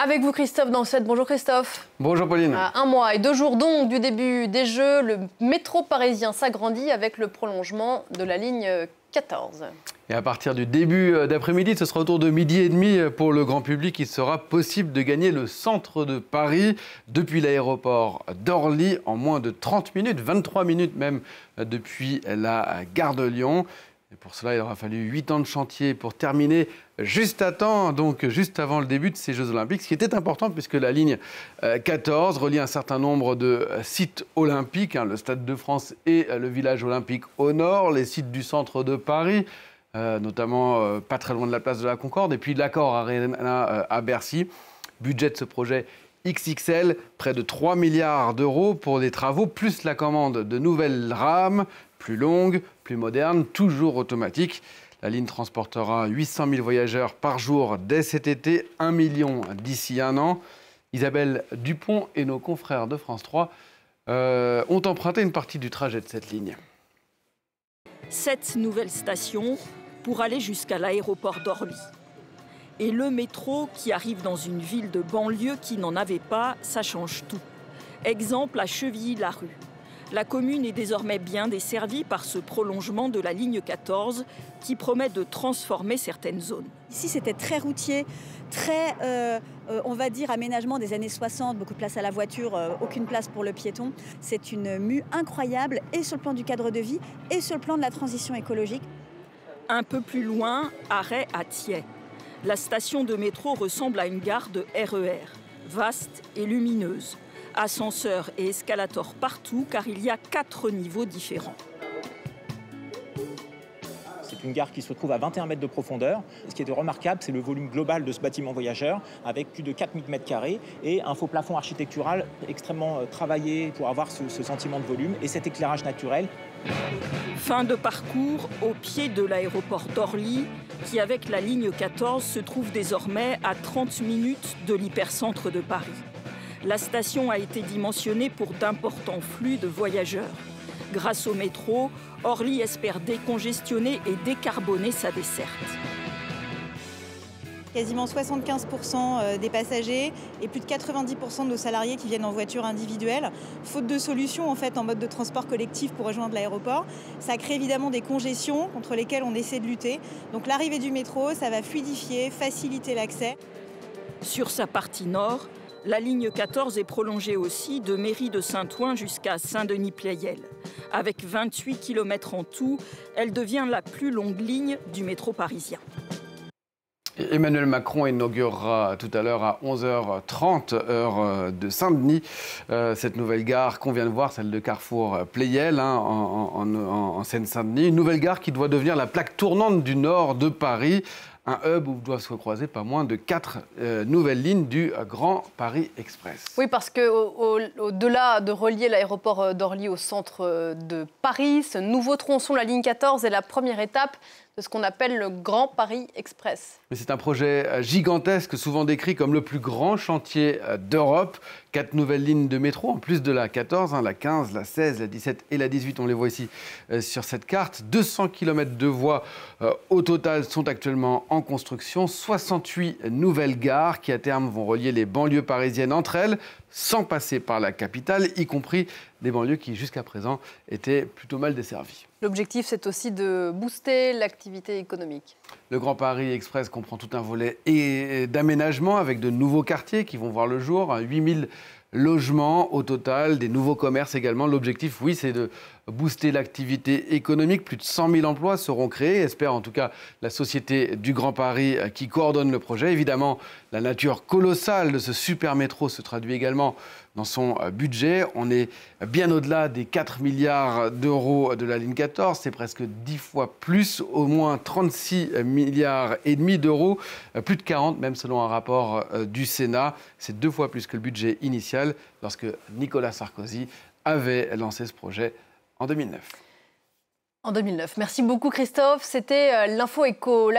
Avec vous Christophe Dansette. Bonjour Christophe. Bonjour Pauline. À 1 mois et 2 jours donc du début des Jeux, le métro parisien s'agrandit avec le prolongement de la ligne 14. Et à partir du début d'après-midi, ce sera autour de 12h30 pour le grand public. Il sera possible de gagner le centre de Paris depuis l'aéroport d'Orly en moins de 30 minutes, 23 minutes même depuis la gare de Lyon. Et pour cela, il aura fallu 8 ans de chantier pour terminer juste à temps, donc juste avant le début de ces Jeux Olympiques, ce qui était important puisque la ligne 14 relie un certain nombre de sites olympiques, le Stade de France et le village olympique au nord, les sites du centre de Paris, notamment pas très loin de la place de la Concorde, et puis l'Accor Arena à Bercy. Budget de ce projet XXL, près de 3 milliards d'euros pour les travaux, plus la commande de nouvelles rames, plus longues, plus modernes, toujours automatiques. La ligne transportera 800 000 voyageurs par jour dès cet été, 1 million d'ici un an. Isabelle Dupont et nos confrères de France 3 ont emprunté une partie du trajet de cette ligne. 7 nouvelles stations pour aller jusqu'à l'aéroport d'Orly. Et le métro qui arrive dans une ville de banlieue qui n'en avait pas, ça change tout. Exemple à Chevilly-Larue. La commune est désormais bien desservie par ce prolongement de la ligne 14 qui promet de transformer certaines zones. Ici, c'était très routier, très, on va dire, aménagement des années 60, beaucoup de place à la voiture, aucune place pour le piéton. C'est une mue incroyable, et sur le plan du cadre de vie, et sur le plan de la transition écologique. Un peu plus loin, arrêt à Thiais. La station de métro ressemble à une gare de RER, vaste et lumineuse. Ascenseurs et escalators partout, car il y a 4 niveaux différents. C'est une gare qui se trouve à 21 mètres de profondeur. Ce qui est remarquable, c'est le volume global de ce bâtiment voyageur, avec plus de 4000 mètres carrés et un faux plafond architectural extrêmement travaillé pour avoir ce sentiment de volume et cet éclairage naturel. Fin de parcours au pied de l'aéroport d'Orly, qui avec la ligne 14 se trouve désormais à 30 minutes de l'hypercentre de Paris. La station a été dimensionnée pour d'importants flux de voyageurs. Grâce au métro, Orly espère décongestionner et décarboner sa desserte. Quasiment 75% des passagers et plus de 90% de nos salariés qui viennent en voiture individuelle. Faute de solution en fait en mode de transport collectif pour rejoindre l'aéroport, ça crée évidemment des congestions contre lesquelles on essaie de lutter. Donc l'arrivée du métro, ça va fluidifier, faciliter l'accès. Sur sa partie nord, la ligne 14 est prolongée aussi de Mairie de Saint-Ouen jusqu'à Saint-Denis-Pleyel. Avec 28 km en tout, elle devient la plus longue ligne du métro parisien. Emmanuel Macron inaugurera tout à l'heure à 11h30, heure de Saint-Denis, cette nouvelle gare qu'on vient de voir, celle de Carrefour-Pleyel, en Seine-Saint-Denis. Une nouvelle gare qui doit devenir la plaque tournante du nord de Paris. Un hub où doivent se croiser pas moins de 4 nouvelles lignes du Grand Paris Express. Oui, parce qu'au-delà de relier l'aéroport d'Orly au centre de Paris, ce nouveau tronçon, la ligne 14, est la première étape de ce qu'on appelle le Grand Paris Express. Mais c'est un projet gigantesque, souvent décrit comme le plus grand chantier d'Europe. 4 nouvelles lignes de métro, en plus de la 14, la 15, la 16, la 17 et la 18, on les voit ici sur cette carte. 200 km de voies au total sont actuellement en construction. 68 nouvelles gares qui à terme vont relier les banlieues parisiennes entre elles, sans passer par la capitale, y compris des banlieues qui jusqu'à présent étaient plutôt mal desservies. L'objectif, c'est aussi de booster l'activité économique. Le Grand Paris Express comprend tout un volet d'aménagement avec de nouveaux quartiers qui vont voir le jour, 8000 logements au total, des nouveaux commerces également. L'objectif, oui, c'est de booster l'activité économique. Plus de 100 000 emplois seront créés, espère en tout cas la Société du Grand Paris qui coordonne le projet. Évidemment, la nature colossale de ce super métro se traduit également dans son budget. On est bien au-delà des 4 milliards d'euros de la ligne 14. C'est presque 10 fois plus, au moins 36 milliards et demi d'euros, plus de 40 même selon un rapport du Sénat. C'est 2 fois plus que le budget initial lorsque Nicolas Sarkozy avait lancé ce projet en 2009. En 2009. Merci beaucoup Christophe. C'était l'Info Éco.